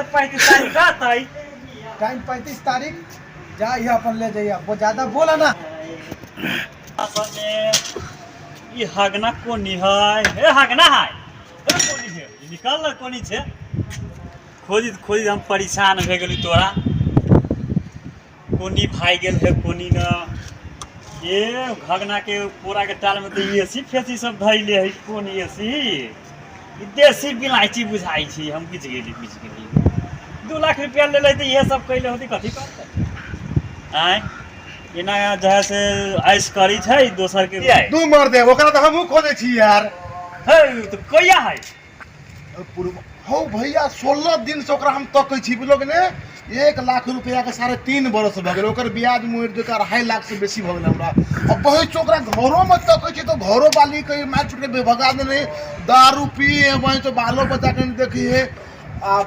पैंतीस तारीख का टाइम 35 तारीख जा अपन ले जाइए वो ज्यादा बोला ना। ये हगना कोनी है ए हगना है ए कोनी है निकाल ना कोनी छे खोजी खोजी हम परेशान भे गेली तोरा कोनी भाई गेल है कोनी ना ये हगना के पूरा के टाल में तो एसी फेसी सब धइले है कोनी एसी देसी बिलायची बुझाई छी हम किछ गेली 2 लाख रुपया ले ले ये सब कैले होती कथी करते आय एना जहाँ से आइस करी छै दोसर के तू मर दे ओकरा त हमहु खोजे छी यार। हे तो कहिया है हो भैया 16 दिन से ओकरा हम तकै छी बुझलोग ने 1 लाख रुपया के 3.5 बरस भ गेल ओकर ब्याज मोड़ दे 2.5 लाख से बेसी भ गेल हमरा। अब बहुत चोकरा घरों में तकै छी तो घरो वाली के मार छुट के भगा देने दारू पिए वहीं तो बालो बच्चा के देखी है आ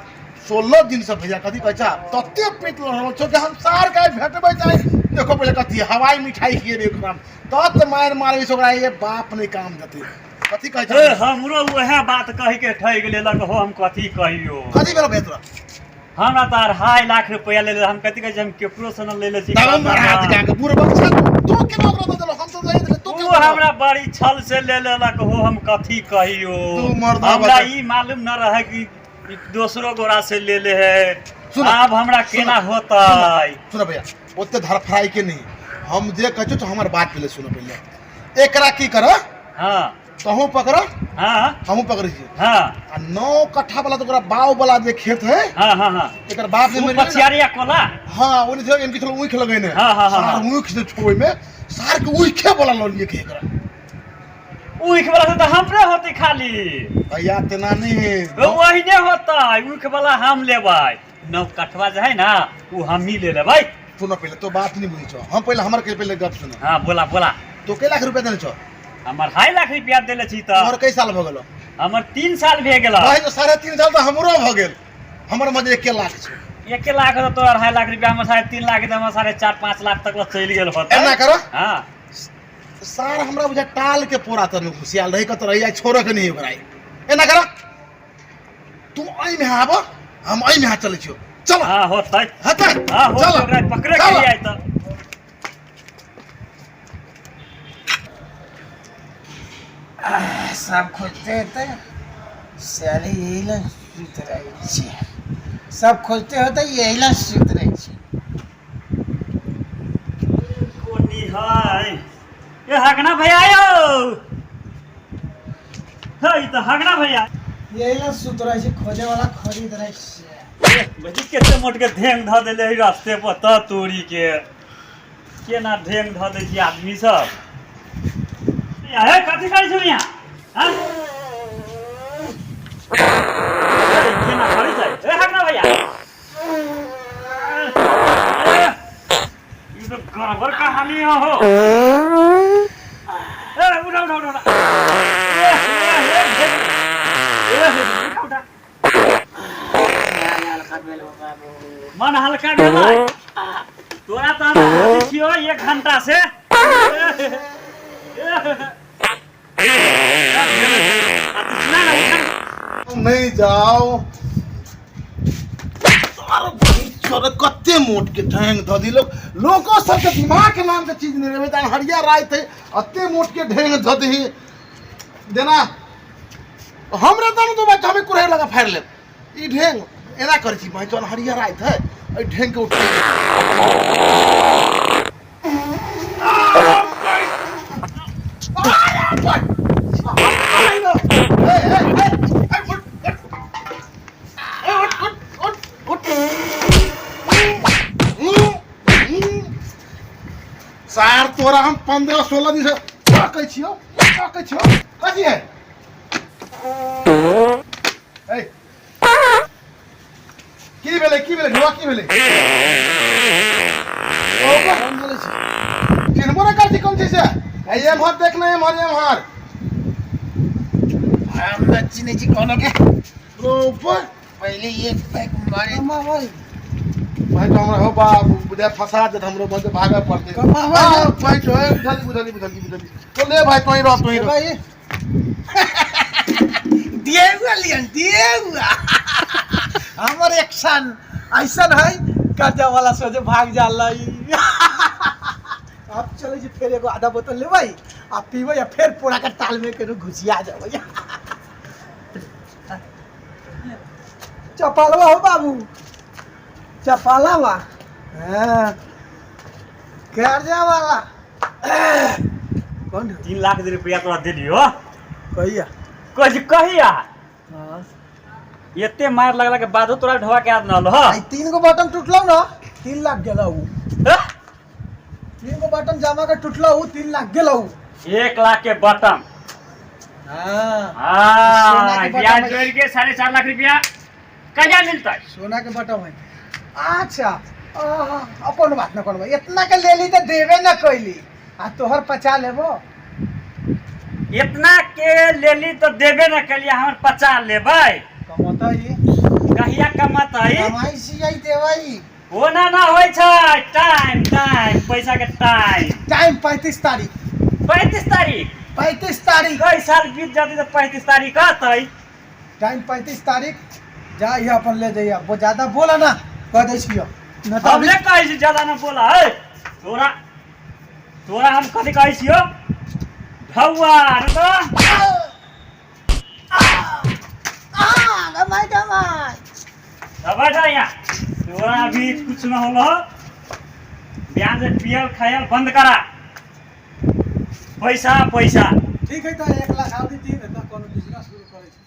16 दिन से भैया कथी कहै छा तते पेट रहल छ कि हम सार के भेटबै चाहे देखो पहले कथी हवाई मिठाई खिए एकरा तत मार मारे ओकरा ये बाप नहीं काम देते कथी कहै छा हमरो वह बात कहि के ठै गेले लग हो हम कथी कहियो कथी भेल भेतरा हमरा त 2.5 लाख रुपया ले हम कथी कहै हम केकरो से न ले ले छी दाम महाराज का के बुढ़ बच्चा तू के ओकरा देलो हम तो दे तू तू हमरा बड़ी छल से ले लेलक हो हम कथी कहियो हमरा ई मालूम न रहे कि दूसरो गोरा से ले ले है अब हमरा केना होतै सुन भैया ओते धर फ्राई के नहीं हम जे कहै छ हमर बात पहले सुनो पहले एकरा की कर हां कहूं पकड़ हां हमहु पकड़ै छी हां आ 9 कट्ठा वाला तोरा बाव वाला जे खेत है हां हां हां एकर बाप ने मेरे पछियारिया कोला हां ओने जो इनकी थोड़ा उख लगैने हां हां हां उख से छोय में सार के उखे वाला ल लिए के एकरा उख वाला तो हमरे होते खाली भैया तना नहीं वही ने होता उख वाला हम लेबै 9 कट्ठा जे है ना वो हम ही ले लेबै। सुनो पहले तो बात नहीं बुझी छ हम पहले हमर के पहले गप सुनो हां बोला बोला तो के लाख रुपया देने छ हमर 2.5 लाख रुपया देले छी त और कई साल भ गेलो हमर 3 साल भे गेल भाई तो 3.5 साल तो हमरो भ गेल हमर मजे 1 लाख छ 1 लाख तो तोर 2.5 लाख रुपया में 3.5 लाख त हम 4.5 लाख तक चल गेल होत एना करो हां सार हमरा बुझा टाल के पूरा तन खुशियाल रही क तो रही छोड़ के नहीं ओकरा एना करो तू आई में आब हम आई में हाथ चले छियो चल हां होतै हट हां हो ओकरा पकड़े के लिए आई त सब खोजते होते सारे यही ला सुत रही छी सब खोजते होते यही ला सुत रही छी कोनी हाय ए हगना भैया आयो हई त हगना भैया यही ला सुत रही छी खोजे वाला खरीद रही छी बजी केते मोट के ढेंग ध देले है रास्ते पर त तोरी के केना ढेंग ध दे छी आदमी सब है कथी करै छी यहाँ हां केना करै छै ए हगना भैया ई तो गड़बड़ कहानी हो ए उठा उठा उठा मन हल्का भेलै तोरा त हम छियो 1 घंटा से नहीं जाओ कत्ते मोट के ढेंग ध दी लोगों सब के दिमाग के नाम के चीज नहीं रहे त हरिया राय थे अत्ते मोट के ढेंग ध दी देना हमरा दाम तो बात हमें कुरे लगा फाड़ ले ई ढेंग एना कर छी भाई जन हरिया राय थे ए ढेंग के उठ सार तोरा हम 15-16 दिन से कहै छियो कथी है ए की भेले ढोआ की भेले ओ हम बोले छी चिन्हबो न करती कोन चीज है ए हम देख ना हम न चिन्है छी कोनो के ऊपर पहले एक पैक मारे भाई तो हमरा हो बाबू बुझा फसा दे हमरो बंद भागा पड़ते हां भाई तो बुझली तो ले भाई तो ही रह भाई देउआ लियन देउआ हमर एक्शन ऐसन है कर्जा वाला सोचे भाग जाला अब चले जी फिर एगो आधा बोतल लेबै आ पीबै या फिर पूरा के ताल में केनो घुसिया जाबै चपालवा हो बाबू चपालवा हाँ कर्जा वाला कौन 3 लाख रुपया तोरा दिलियो कहिया कहिया हाँ एते मार लगला के बादो तोरा ढवा के याद न हलो आई 3 गो बटन टूटलौ ना 3 लाख गेलौ 3 गो बटन जमा के टूटलौ 3 लाख गेलौ 1 लाख के बटन हाँ हां ब्याज जोड़ के 4.5 लाख रुपया कजा मिलता सोना के बटन है अच्छा अपन बात न करबो इतना के ले ली तो देबे न कइली आ तोहर 50 लेबो इतना के लेली तो देबे न कलिया हमर 50 लेबै कमतई कहिया कमातई कमाई सियाई देवई ओना ना होय छै टाइम पैसा के टाइम 35 तारीख 35 तारीख कई साल बीत जाती तो 35 तारीख आतई टाइम 35 तारीख जा यहाँ अपन ले जाइए वो ज्यादा बोला ना कह दे छियो न तो हमले कहै छी ज्यादा न बोला है तोरा हम कथि कहै छियो भौआ न तो गमाई अब जा यहाँ तोरा अभी कुछ न होलो ब्याज पियल खायल बंद करा पैसा ठीक है तो 1 लाख आदि दी तो कोनो बिजनेस शुरू करे छी